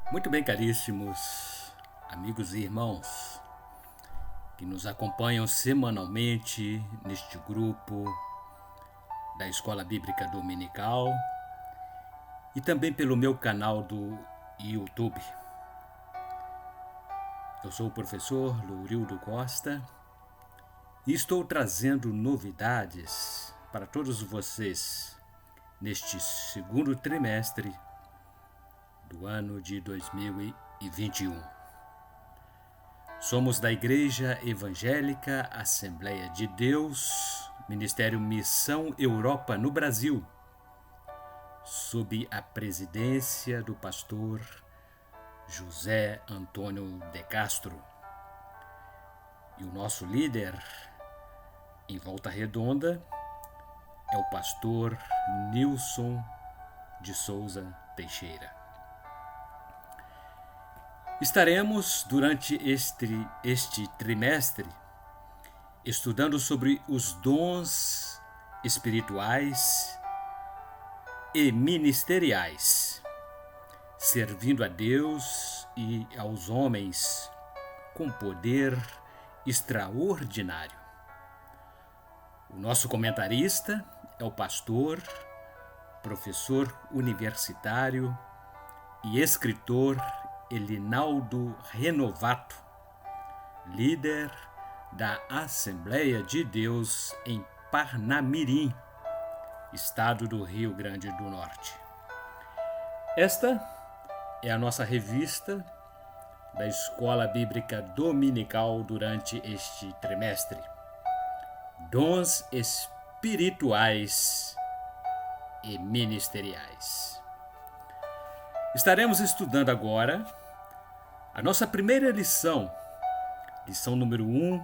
Muito bem, caríssimos amigos e irmãos que nos acompanham semanalmente neste grupo da Escola Bíblica Dominical e também pelo meu canal do YouTube. Eu sou o professor Lourildo Costa e estou trazendo novidades para todos vocês neste segundo trimestre do ano de 2021. Somos da Igreja Evangélica Assembleia de Deus, Ministério Missão Europa no Brasil, sob a presidência do pastor José Antônio de Castro. E o nosso líder em Volta Redonda é o pastor Nilson de Souza Teixeira. Estaremos, durante este trimestre, estudando sobre os dons espirituais e ministeriais, servindo a Deus e aos homens com poder extraordinário. O nosso comentarista é o pastor, professor universitário e escritor Elinaldo Renovato, líder da Assembleia de Deus em Parnamirim, estado do Rio Grande do Norte. Esta é a nossa revista da Escola Bíblica Dominical durante este trimestre. Dons espirituais e ministeriais. Estaremos estudando agora a nossa primeira lição, lição número 1,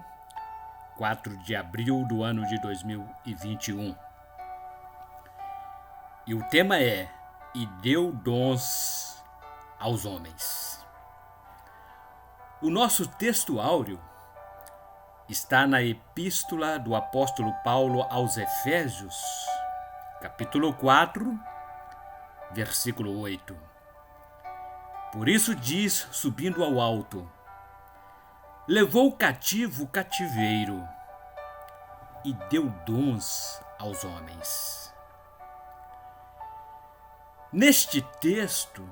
4 de abril do ano de 2021. E o tema é: E deu dons aos homens. O nosso texto áureo está na Epístola do apóstolo Paulo aos Efésios, capítulo 4, versículo 8. Por isso diz, subindo ao alto: levou cativo o cativeiro e deu dons aos homens. Neste texto,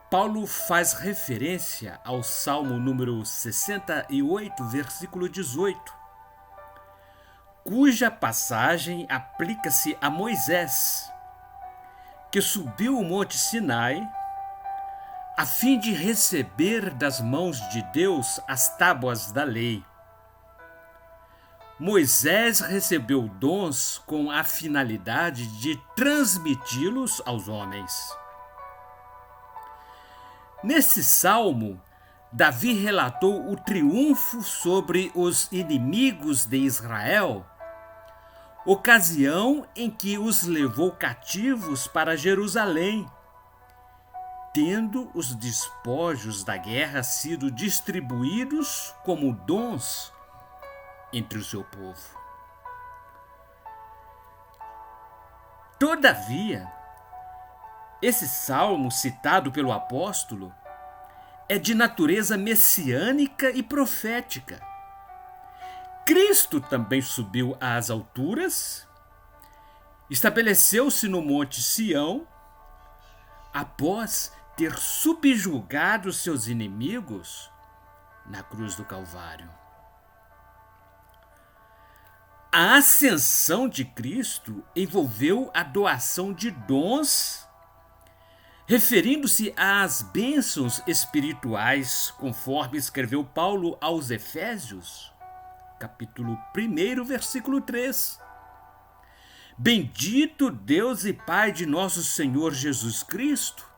Paulo faz referência ao Salmo número 68, versículo 18, cuja passagem aplica-se a Moisés, que subiu o monte Sinai a fim de receber das mãos de Deus as tábuas da lei. Moisés recebeu dons com a finalidade de transmiti-los aos homens. Nesse salmo, Davi relatou o triunfo sobre os inimigos de Israel, ocasião em que os levou cativos para Jerusalém, tendo os despojos da guerra sido distribuídos como dons entre o seu povo. Todavia, esse salmo citado pelo apóstolo é de natureza messiânica e profética. Cristo também subiu às alturas, estabeleceu-se no monte Sião, após ter subjugado seus inimigos na cruz do Calvário. A ascensão de Cristo envolveu a doação de dons, referindo-se às bênçãos espirituais, conforme escreveu Paulo aos Efésios, capítulo 1, versículo 3. Bendito Deus e Pai de nosso Senhor Jesus Cristo,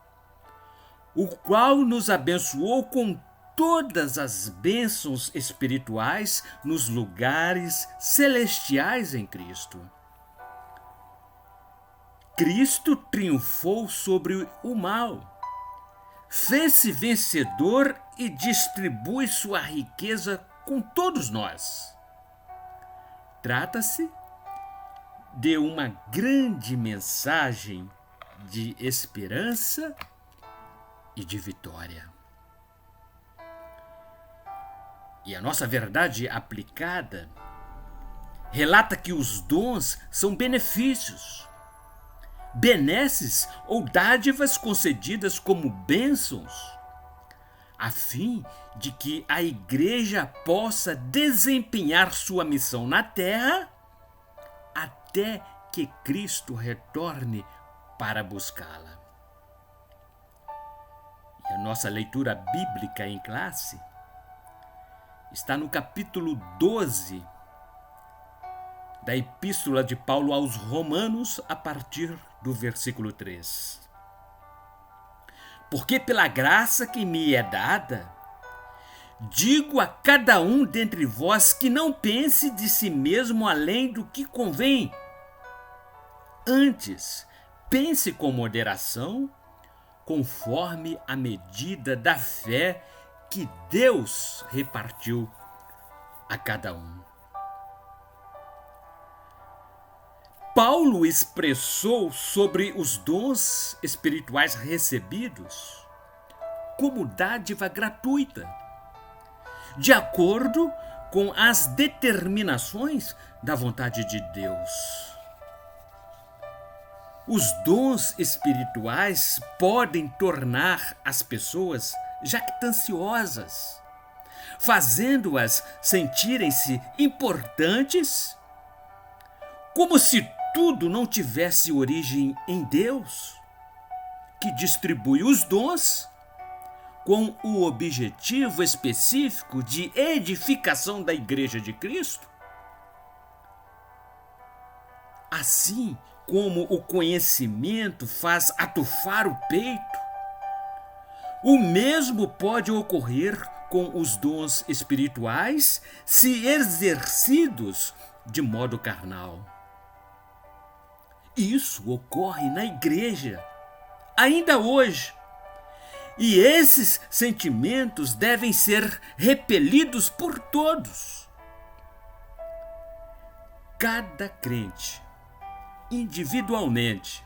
o qual nos abençoou com todas as bênçãos espirituais nos lugares celestiais em Cristo. Cristo triunfou sobre o mal, fez-se vencedor e distribui sua riqueza com todos nós. Trata-se de uma grande mensagem de esperança e de vitória. E a nossa verdade aplicada relata que os dons são benefícios, benesses ou dádivas concedidas como bênçãos, a fim de que a igreja possa desempenhar sua missão na terra até que Cristo retorne para buscá-la. E a nossa leitura bíblica em classe está no capítulo 12 da Epístola de Paulo aos Romanos, a partir do versículo 3. Porque pela graça que me é dada, digo a cada um dentre vós que não pense de si mesmo além do que convém. Antes, pense com moderação, conforme a medida da fé que Deus repartiu a cada um. Paulo expressou sobre os dons espirituais recebidos como dádiva gratuita, de acordo com as determinações da vontade de Deus. Os dons espirituais podem tornar as pessoas jactanciosas, fazendo-as sentirem-se importantes, como se tudo não tivesse origem em Deus, que distribui os dons com o objetivo específico de edificação da Igreja de Cristo. Assim como o conhecimento faz atufar o peito, o mesmo pode ocorrer com os dons espirituais se exercidos de modo carnal. Isso ocorre na igreja, ainda hoje. E esses sentimentos devem ser repelidos por todos. Cada crente, individualmente,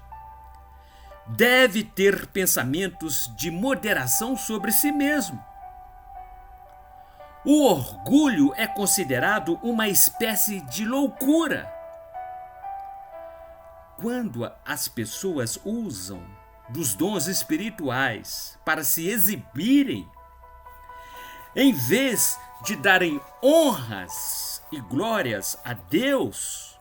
deve ter pensamentos de moderação sobre si mesmo. O orgulho é considerado uma espécie de loucura. Quando as pessoas usam dos dons espirituais para se exibirem, em vez de darem honras e glórias a Deus,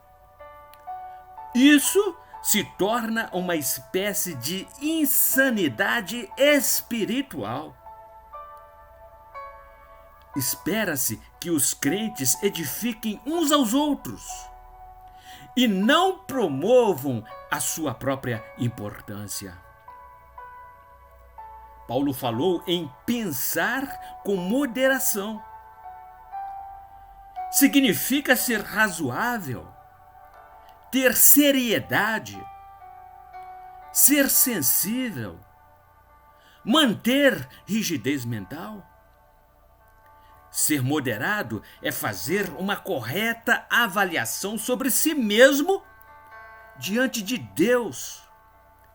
isso se torna uma espécie de insanidade espiritual. Espera-se que os crentes edifiquem uns aos outros e não promovam a sua própria importância. Paulo falou em pensar com moderação. Significa ser razoável, ter seriedade, ser sensível, manter rigidez mental. Ser moderado é fazer uma correta avaliação sobre si mesmo diante de Deus,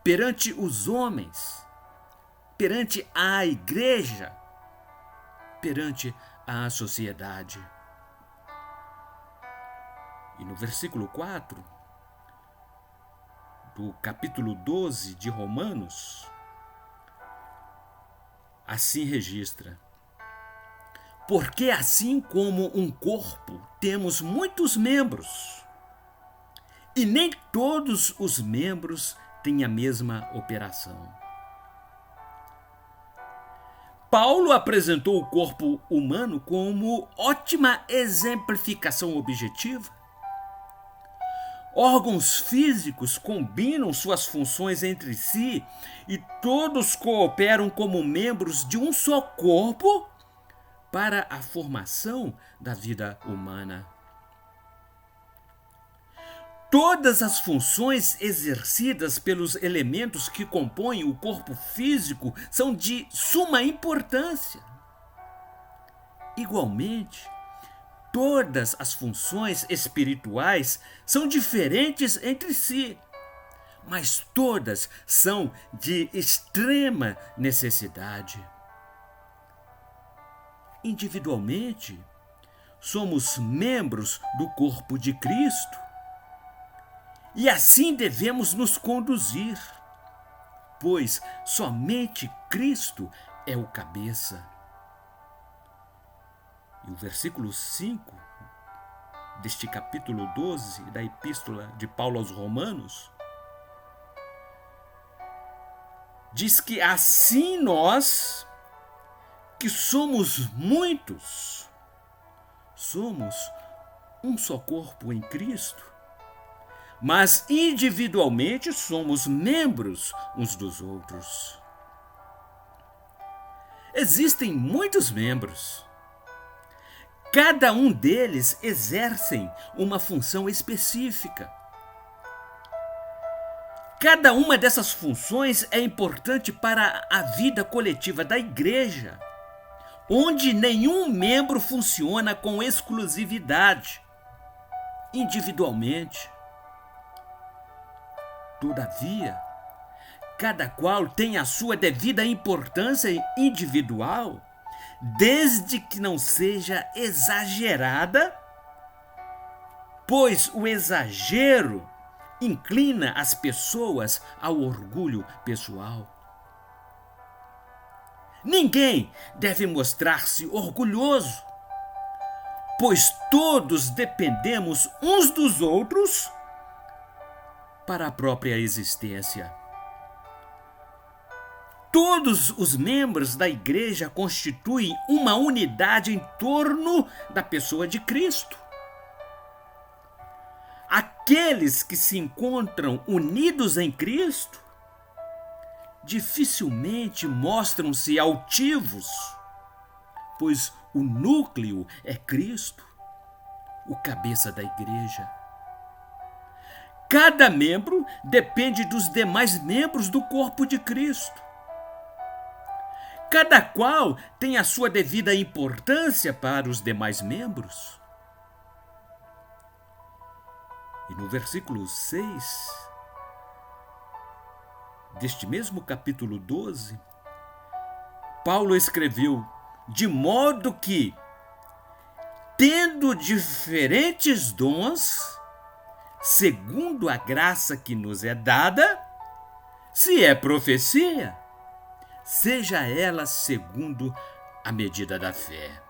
perante os homens, perante a igreja, perante a sociedade. E no versículo 4 do capítulo 12 de Romanos, assim registra: porque assim como um corpo temos muitos membros, e nem todos os membros têm a mesma operação. Paulo apresentou o corpo humano como ótima exemplificação objetiva. Órgãos físicos combinam suas funções entre si e todos cooperam como membros de um só corpo para a formação da vida humana. Todas as funções exercidas pelos elementos que compõem o corpo físico são de suma importância. Igualmente, todas as funções espirituais são diferentes entre si, mas todas são de extrema necessidade. Individualmente, somos membros do corpo de Cristo e assim devemos nos conduzir, pois somente Cristo é o cabeça. E o versículo 5 deste capítulo 12 da Epístola de Paulo aos Romanos diz que assim nós, que somos muitos, somos um só corpo em Cristo, mas individualmente somos membros uns dos outros. Existem muitos membros. Cada um deles exercem uma função específica. Cada uma dessas funções é importante para a vida coletiva da igreja, onde nenhum membro funciona com exclusividade, individualmente. Todavia, cada qual tem a sua devida importância individual, desde que não seja exagerada, pois o exagero inclina as pessoas ao orgulho pessoal. Ninguém deve mostrar-se orgulhoso, pois todos dependemos uns dos outros para a própria existência. Todos os membros da igreja constituem uma unidade em torno da pessoa de Cristo. Aqueles que se encontram unidos em Cristo dificilmente mostram-se altivos, pois o núcleo é Cristo, o cabeça da igreja. Cada membro depende dos demais membros do corpo de Cristo. Cada qual tem a sua devida importância para os demais membros. E no versículo 6 deste mesmo capítulo 12, Paulo escreveu: de modo que, tendo diferentes dons, segundo a graça que nos é dada, se é profecia, seja ela segundo a medida da fé.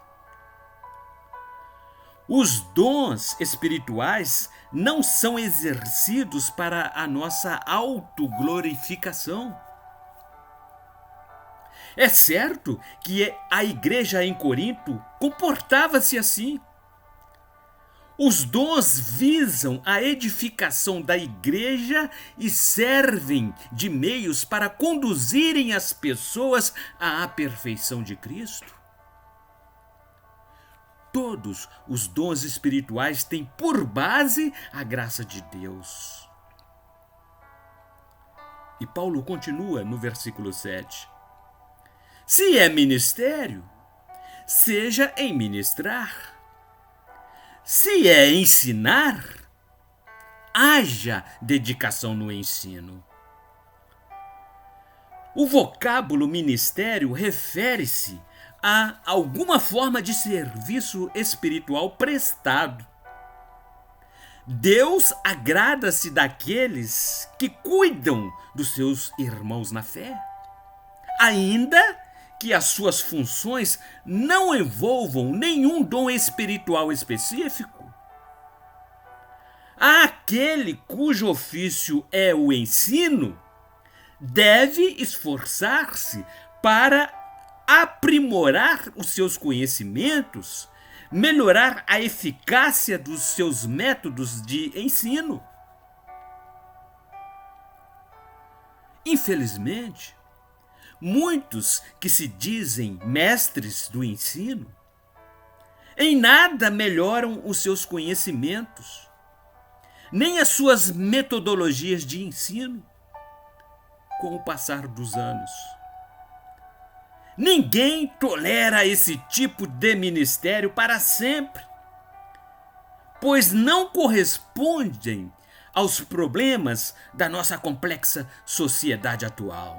Os dons espirituais não são exercidos para a nossa autoglorificação. É certo que a igreja em Corinto comportava-se assim. Os dons visam a edificação da igreja e servem de meios para conduzirem as pessoas à perfeição de Cristo. Todos os dons espirituais têm por base a graça de Deus. E Paulo continua no versículo 7. Se é ministério, seja em ministrar. Se é ensinar, haja dedicação no ensino. O vocábulo ministério refere-se a alguma forma de serviço espiritual prestado. Deus agrada-se daqueles que cuidam dos seus irmãos na fé, ainda que as suas funções não envolvam nenhum dom espiritual específico. Aquele cujo ofício é o ensino deve esforçar-se para aprimorar os seus conhecimentos, melhorar a eficácia dos seus métodos de ensino. Infelizmente, muitos que se dizem mestres do ensino em nada melhoram os seus conhecimentos, nem as suas metodologias de ensino com o passar dos anos. Ninguém tolera esse tipo de ministério para sempre, pois não correspondem aos problemas da nossa complexa sociedade atual.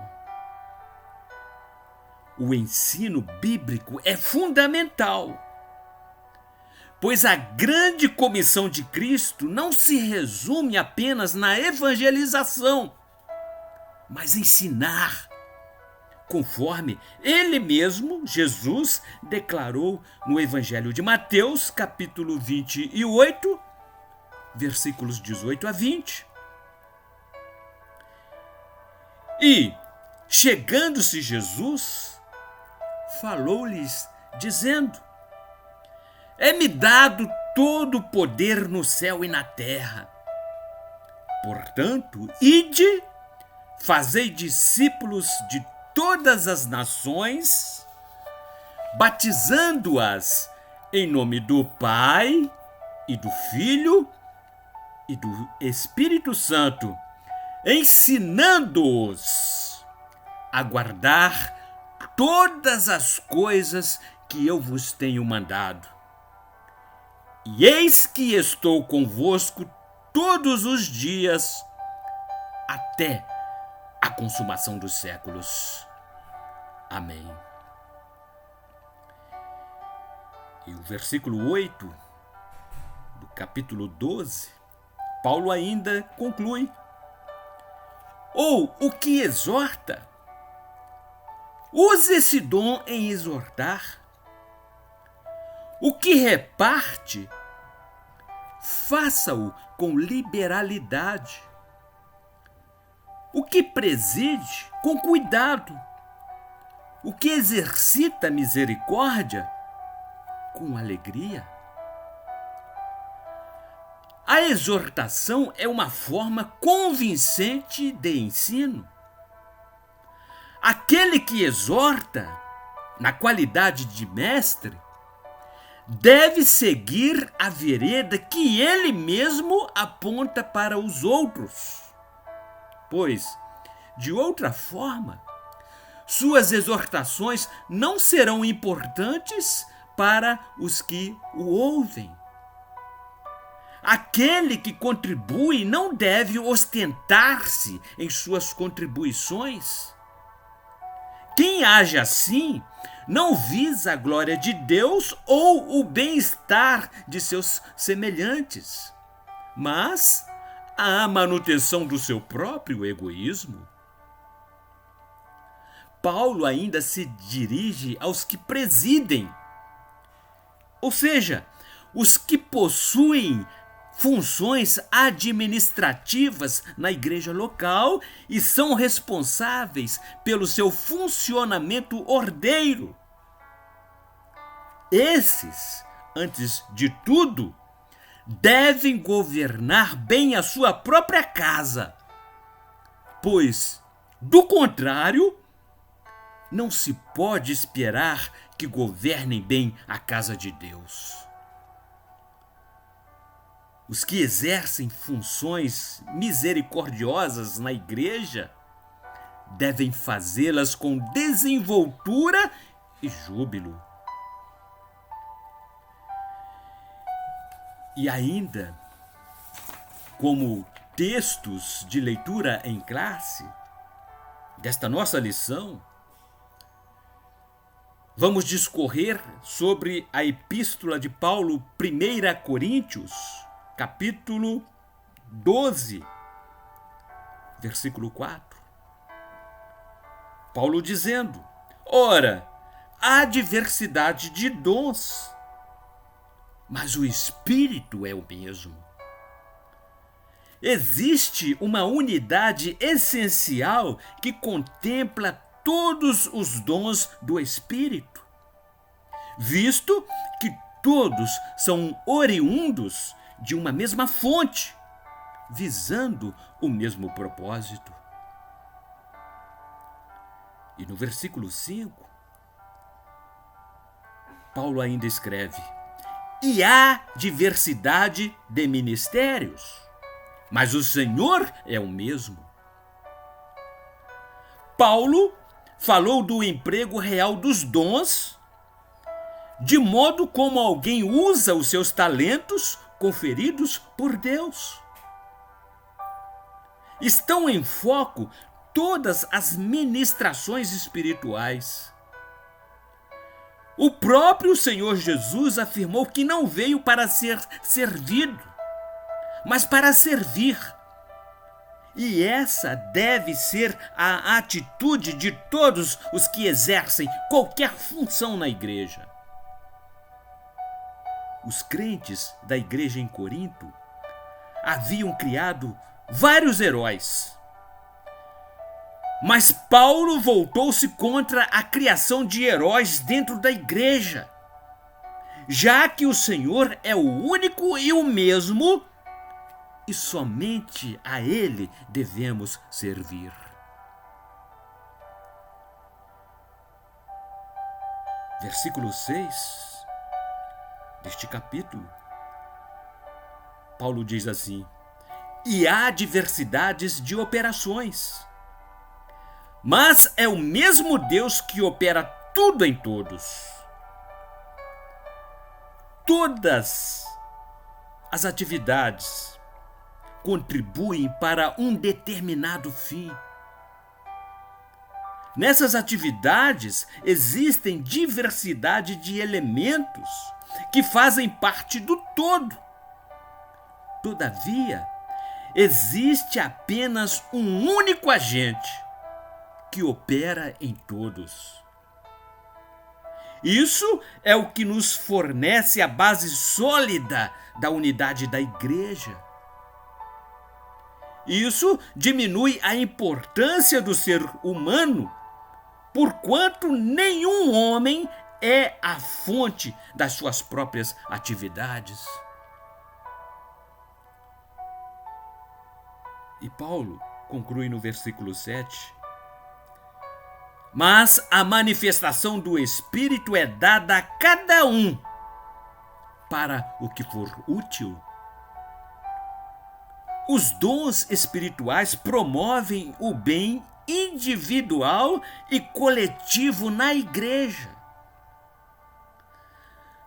O ensino bíblico é fundamental, pois a grande comissão de Cristo não se resume apenas na evangelização, mas ensinar, conforme ele mesmo, Jesus, declarou no Evangelho de Mateus, capítulo 28, versículos 18 a 20. E, chegando-se Jesus, falou-lhes, dizendo: é-me dado todo o poder no céu e na terra. Portanto, ide, fazei discípulos de todas as nações, batizando-as em nome do Pai e do Filho e do Espírito Santo, ensinando-os a guardar todas as coisas que eu vos tenho mandado. E eis que estou convosco todos os dias até a consumação dos séculos. Amém. E o versículo 8 do capítulo 12, Paulo ainda conclui: ou o que exorta, use esse dom em exortar. O que reparte, faça-o com liberalidade. O que preside, com cuidado. O que exercita misericórdia, com alegria. A exortação é uma forma convincente de ensino. Aquele que exorta, na qualidade de mestre, deve seguir a vereda que ele mesmo aponta para os outros, pois, de outra forma, suas exortações não serão importantes para os que o ouvem. Aquele que contribui não deve ostentar-se em suas contribuições. Quem age assim não visa a glória de Deus ou o bem-estar de seus semelhantes, mas a manutenção do seu próprio egoísmo. Paulo ainda se dirige aos que presidem, ou seja, os que possuem funções administrativas na igreja local e são responsáveis pelo seu funcionamento ordeiro. Esses, antes de tudo, devem governar bem a sua própria casa, pois, do contrário, não se pode esperar que governem bem a casa de Deus. Os que exercem funções misericordiosas na igreja devem fazê-las com desenvoltura e júbilo. E ainda, como textos de leitura em classe desta nossa lição, vamos discorrer sobre a epístola de Paulo, 1 Coríntios, capítulo 12, versículo 4. Paulo dizendo: ora, há diversidade de dons, mas o Espírito é o mesmo. Existe uma unidade essencial que contempla todos os dons do Espírito, visto que todos são oriundos de uma mesma fonte, visando o mesmo propósito. E no versículo 5, Paulo ainda escreve: e há diversidade de ministérios, mas o Senhor é o mesmo. Paulo falou do emprego real dos dons, de modo como alguém usa os seus talentos conferidos por Deus. estão em foco todas as ministrações espirituais. O próprio Senhor Jesus afirmou que não veio para ser servido, mas para servir. E essa deve ser a atitude de todos os que exercem qualquer função na igreja. Os crentes da igreja em Corinto haviam criado vários heróis. Mas Paulo voltou-se contra a criação de heróis dentro da igreja, já que o Senhor é o único e o mesmo, e somente a Ele devemos servir. Versículo 6 deste capítulo, Paulo diz assim: e há diversidades de operações, mas é o mesmo Deus que opera tudo em todos. Todas as atividades contribuem para um determinado fim. Nessas atividades existem diversidade de elementos que fazem parte do todo. Todavia, existe apenas um único agente que opera em todos. Isso é o que nos fornece a base sólida da unidade da igreja. Isso diminui a importância do ser humano, porquanto nenhum homem é a fonte das suas próprias atividades. E Paulo conclui no versículo 7: mas a manifestação do Espírito é dada a cada um para o que for útil. Os dons espirituais promovem o bem individual e coletivo na igreja.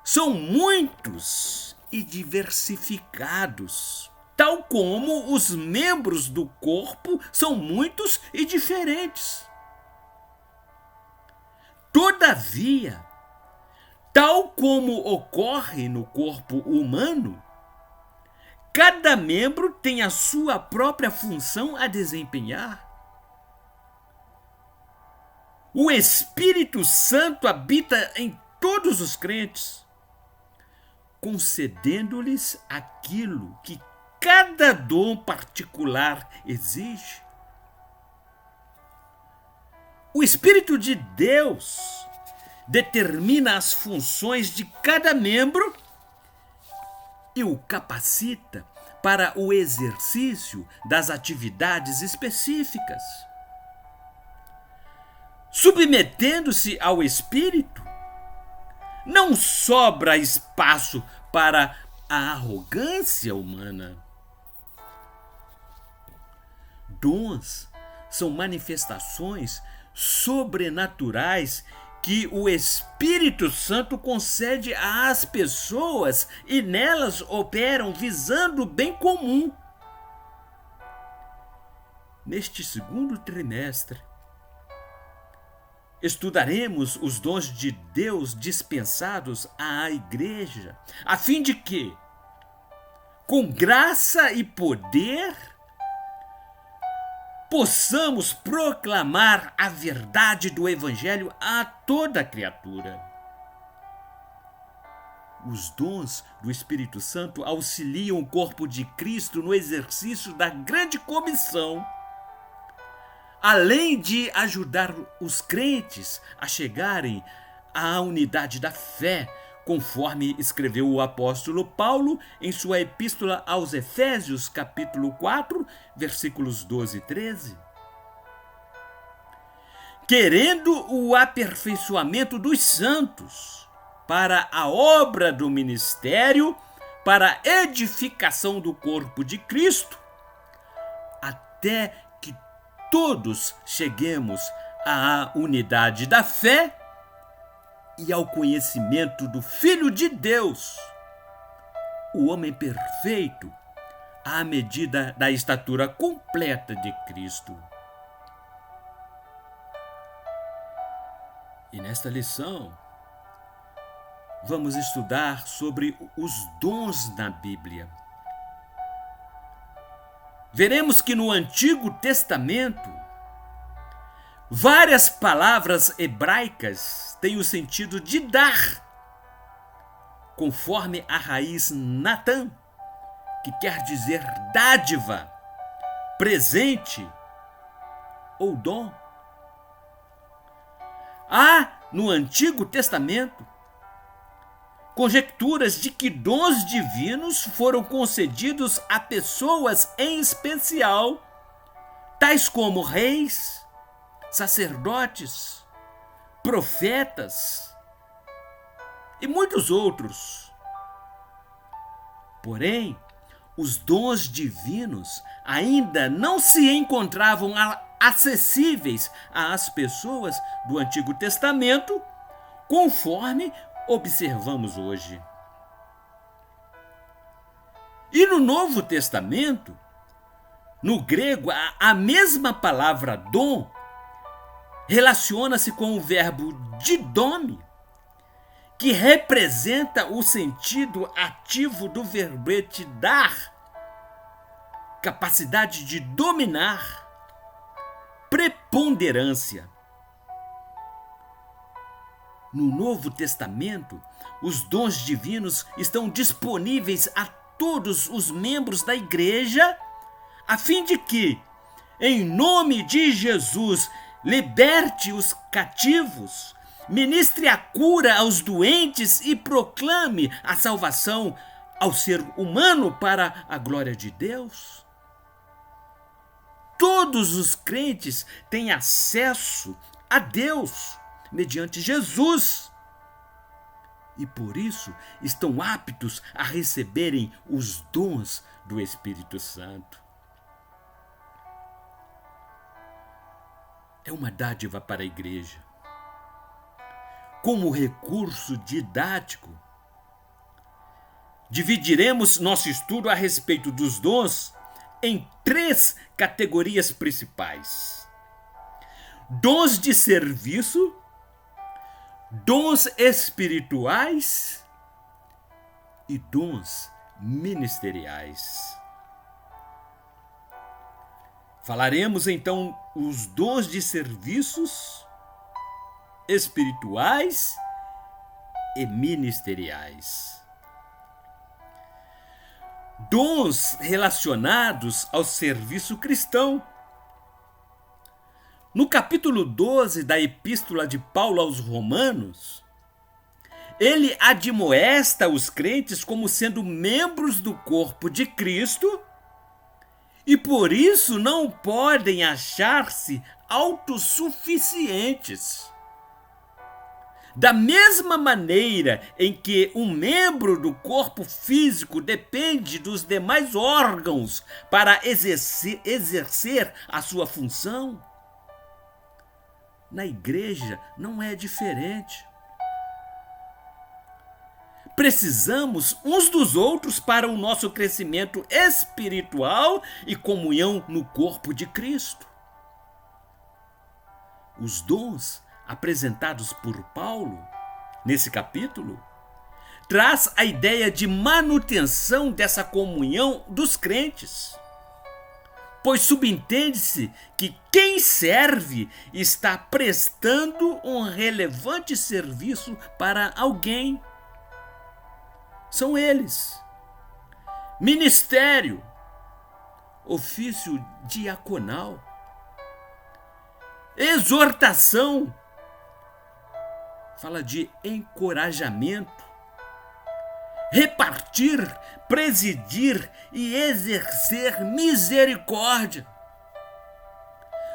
São muitos e diversificados, tal como os membros do corpo são muitos e diferentes. Todavia, tal como ocorre no corpo humano, cada membro tem a sua própria função a desempenhar. O Espírito Santo habita em todos os crentes, concedendo-lhes aquilo que cada dom particular exige. O Espírito de Deus determina as funções de cada membro e o capacita para o exercício das atividades específicas. Submetendo-se ao Espírito, não sobra espaço para a arrogância humana. Dons são manifestações sobrenaturais que o Espírito Santo concede às pessoas e nelas operam visando o bem comum. Neste segundo trimestre, estudaremos os dons de Deus dispensados à igreja, a fim de que, com graça e poder, possamos proclamar a verdade do Evangelho a toda criatura. Os dons do Espírito Santo auxiliam o corpo de Cristo no exercício da grande comissão, além de ajudar os crentes a chegarem à unidade da fé, conforme escreveu o apóstolo Paulo em sua epístola aos Efésios, capítulo 4, versículos 12 e 13. Querendo o aperfeiçoamento dos santos para a obra do ministério, para a edificação do corpo de Cristo, até que todos cheguemos à unidade da fé e ao conhecimento do Filho de Deus, o homem perfeito, à medida da estatura completa de Cristo. E nesta lição, vamos estudar sobre os dons na Bíblia. Veremos que no Antigo Testamento, várias palavras hebraicas têm o sentido de dar, conforme a raiz Natan, que quer dizer dádiva, presente ou dom. Há no Antigo Testamento conjecturas de que dons divinos foram concedidos a pessoas em especial, tais como reis, sacerdotes, profetas e muitos outros. Porém, os dons divinos ainda não se encontravam acessíveis às pessoas do Antigo Testamento, conforme observamos hoje. E no Novo Testamento, no grego, a mesma palavra dom relaciona-se com o verbo didome, que representa o sentido ativo do verbete dar, capacidade de dominar, preponderância. No Novo Testamento, os dons divinos estão disponíveis a todos os membros da igreja, a fim de que, em nome de Jesus, liberte os cativos, ministre a cura aos doentes e proclame a salvação ao ser humano para a glória de Deus. Todos os crentes têm acesso a Deus mediante Jesus e por isso estão aptos a receberem os dons do Espírito Santo. É uma dádiva para a igreja. Como recurso didático, dividiremos nosso estudo a respeito dos dons em 3 categorias principais: dons de serviço, dons espirituais e dons ministeriais. Falaremos então os dons de serviços, espirituais e ministeriais. Dons relacionados ao serviço cristão. No capítulo 12 da Epístola de Paulo aos Romanos, ele admoesta os crentes como sendo membros do corpo de Cristo e por isso não podem achar-se autossuficientes. Da mesma maneira em que um membro do corpo físico depende dos demais órgãos para exercer a sua função, na igreja não é diferente. Precisamos uns dos outros para o nosso crescimento espiritual e comunhão no corpo de Cristo. Os dons apresentados por Paulo nesse capítulo traz a ideia de manutenção dessa comunhão dos crentes, pois subentende-se que quem serve está prestando um relevante serviço para alguém. São eles: ministério, ofício diaconal, exortação, fala de encorajamento, repartir, presidir e exercer misericórdia.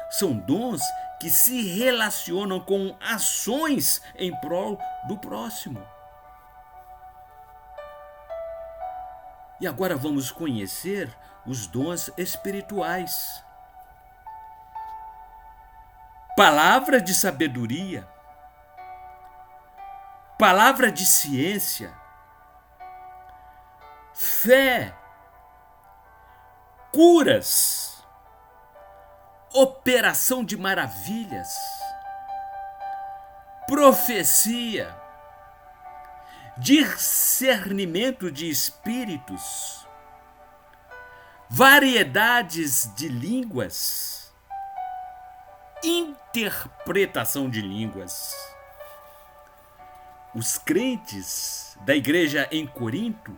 São dons que se relacionam com ações em prol do próximo. E agora vamos conhecer os dons espirituais. Palavra de sabedoria, palavra de ciência, fé, curas, operação de maravilhas, profecia, discernimento de espíritos, variedades de línguas, interpretação de línguas. Os crentes da igreja em Corinto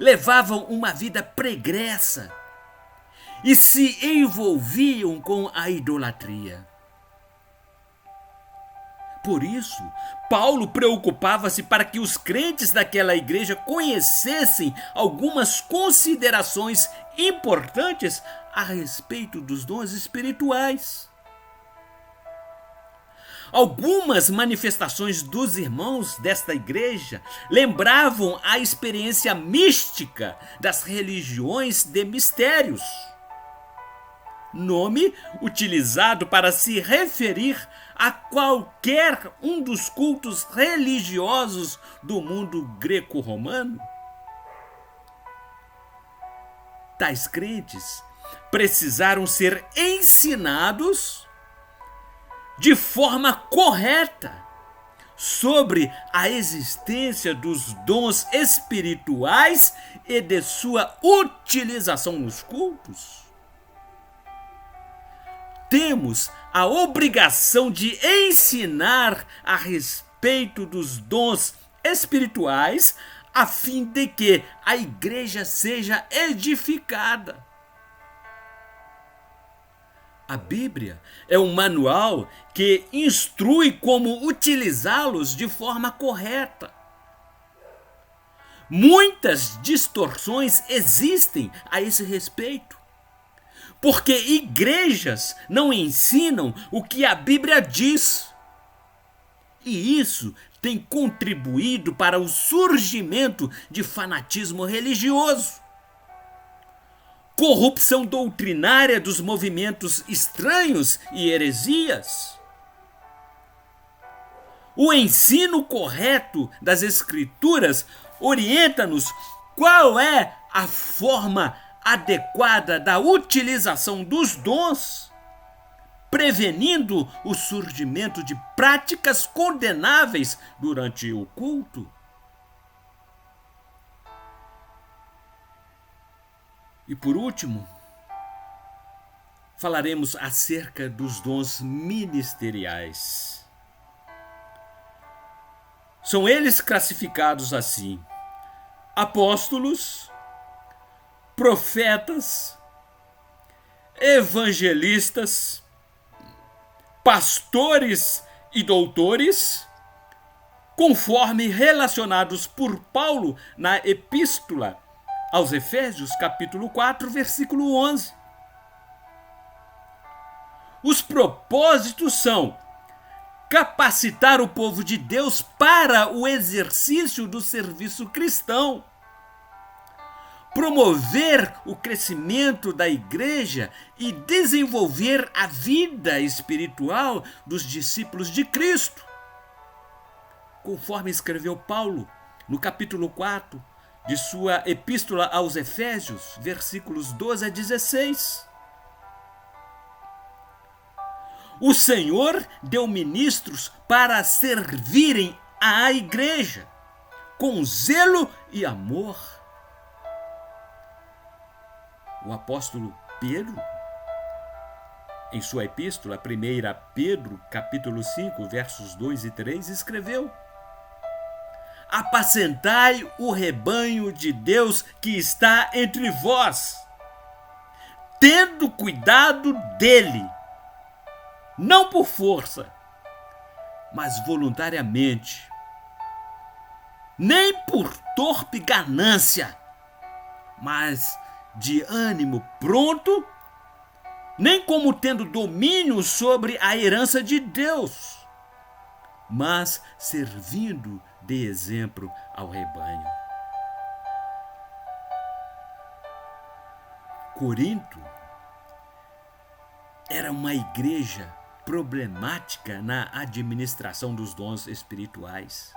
levavam uma vida pregressa e se envolviam com a idolatria. Por isso, Paulo preocupava-se para que os crentes daquela igreja conhecessem algumas considerações importantes a respeito dos dons espirituais. Algumas manifestações dos irmãos desta igreja lembravam a experiência mística das religiões de mistérios, nome utilizado para se referir a qualquer um dos cultos religiosos do mundo greco-romano. Tais crentes precisaram ser ensinados de forma correta sobre a existência dos dons espirituais e de sua utilização nos cultos. Temos a obrigação de ensinar a respeito dos dons espirituais, a fim de que a igreja seja edificada. A Bíblia é um manual que instrui como utilizá-los de forma correta. Muitas distorções existem a esse respeito, porque igrejas não ensinam o que a Bíblia diz. E isso tem contribuído para o surgimento de fanatismo religioso, corrupção doutrinária dos movimentos estranhos e heresias. O ensino correto das Escrituras orienta-nos qual é a forma adequada da utilização dos dons, prevenindo o surgimento de práticas condenáveis durante o culto. E por último, falaremos acerca dos dons ministeriais. São eles classificados assim: apóstolos, profetas, evangelistas, pastores e doutores, conforme relacionados por Paulo na Epístola aos Efésios, capítulo 4, versículo 11. Os propósitos são capacitar o povo de Deus para o exercício do serviço cristão, promover o crescimento da igreja e desenvolver a vida espiritual dos discípulos de Cristo, conforme escreveu Paulo no capítulo 4 de sua Epístola aos Efésios, versículos 12 a 16. O Senhor deu ministros para servirem à igreja com zelo e amor. O apóstolo Pedro, em sua epístola, 1 Pedro, capítulo 5, versos 2 e 3, escreveu: apacentai o rebanho de Deus que está entre vós, tendo cuidado dele, não por força, mas voluntariamente, nem por torpe ganância, mas de ânimo pronto, nem como tendo domínio sobre a herança de Deus, mas servindo de exemplo ao rebanho. Corinto era uma igreja problemática na administração dos dons espirituais.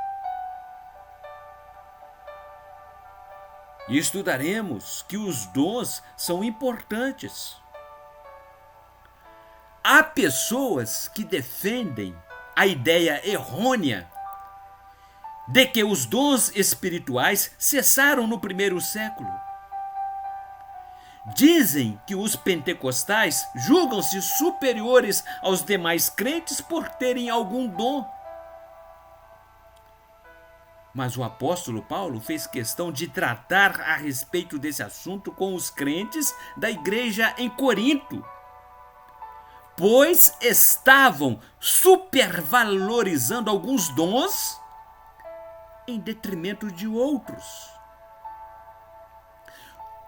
E estudaremos que os dons são importantes. Há pessoas que defendem a ideia errônea de que os dons espirituais cessaram no primeiro século. Dizem que os pentecostais julgam-se superiores aos demais crentes por terem algum dom. Mas o apóstolo Paulo fez questão de tratar a respeito desse assunto com os crentes da igreja em Corinto, pois estavam supervalorizando alguns dons em detrimento de outros.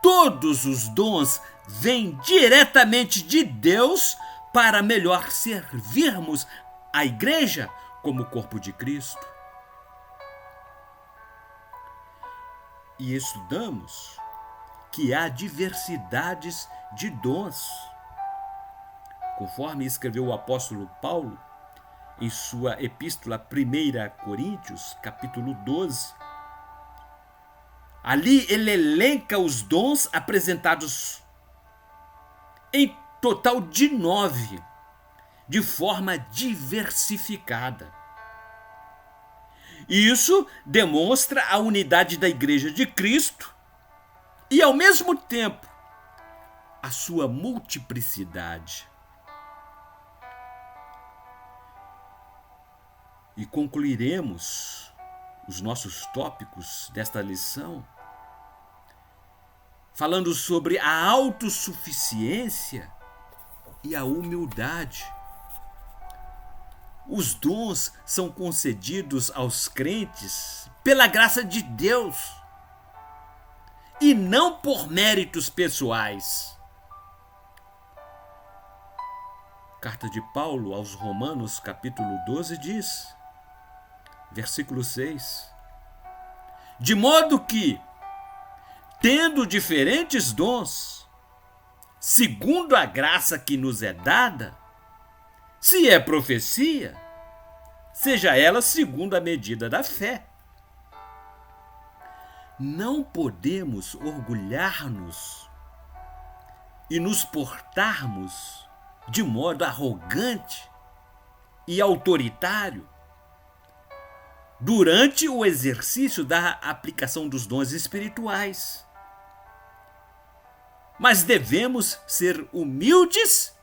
Todos os dons vêm diretamente de Deus para melhor servirmos a igreja como corpo de Cristo. E estudamos que há diversidades de dons. Conforme escreveu o apóstolo Paulo em sua epístola 1 Coríntios, capítulo 12, ali ele elenca os dons apresentados em total de 9, de forma diversificada. Isso demonstra a unidade da Igreja de Cristo e, ao mesmo tempo, a sua multiplicidade. E concluiremos os nossos tópicos desta lição falando sobre a autossuficiência e a humildade. Os dons são concedidos aos crentes pela graça de Deus e não por méritos pessoais. Carta de Paulo aos Romanos, capítulo 12, diz, versículo 6, de modo que, tendo diferentes dons, segundo a graça que nos é dada, se é profecia, seja ela segundo a medida da fé. Não podemos orgulhar-nos e nos portarmos de modo arrogante e autoritário durante o exercício da aplicação dos dons espirituais. Mas devemos ser humildes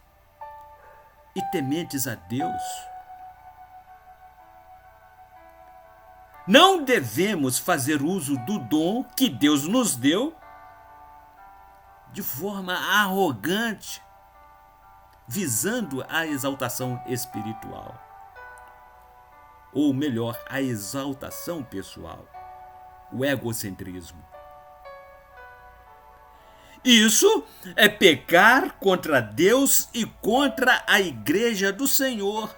e tementes a Deus. Não devemos fazer uso do dom que Deus nos deu de forma arrogante, visando a exaltação espiritual. Ou melhor, a exaltação pessoal, o egocentrismo. Isso é pecar contra Deus e contra a Igreja do Senhor.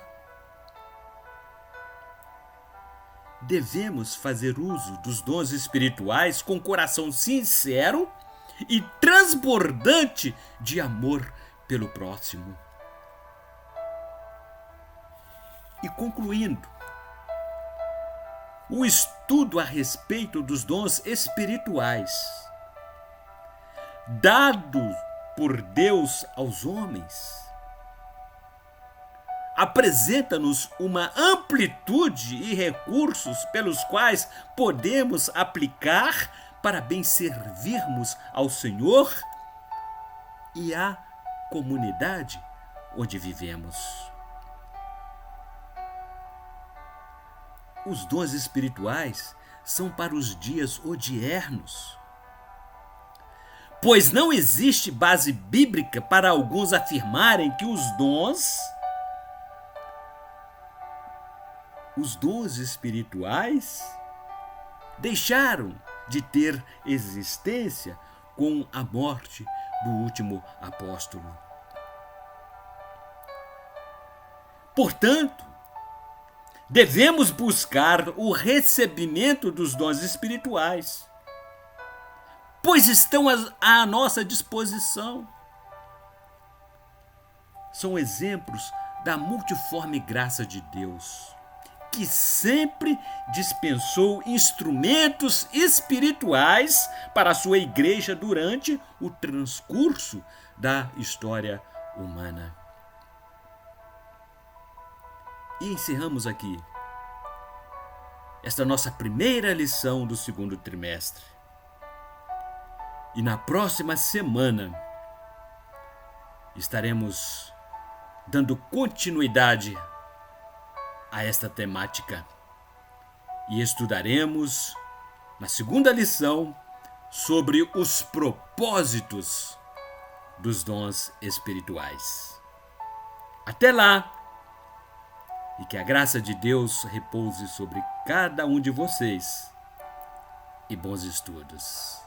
Devemos fazer uso dos dons espirituais com coração sincero e transbordante de amor pelo próximo. E concluindo, o estudo a respeito dos dons espirituais dados por Deus aos homens apresenta-nos uma amplitude e recursos pelos quais podemos aplicar para bem servirmos ao Senhor e à comunidade onde vivemos. Os dons espirituais são para os dias odiernos, pois não existe base bíblica para alguns afirmarem que os dons espirituais deixaram de ter existência com a morte do último apóstolo. Portanto, devemos buscar o recebimento dos dons espirituais, pois estão à nossa disposição. São exemplos da multiforme graça de Deus, que sempre dispensou instrumentos espirituais para a sua igreja durante o transcurso da história humana. E encerramos aqui esta nossa primeira lição do segundo trimestre. E na próxima semana estaremos dando continuidade a esta temática e estudaremos na segunda lição sobre os propósitos dos dons espirituais. Até lá! E que a graça de Deus repouse sobre cada um de vocês. E bons estudos.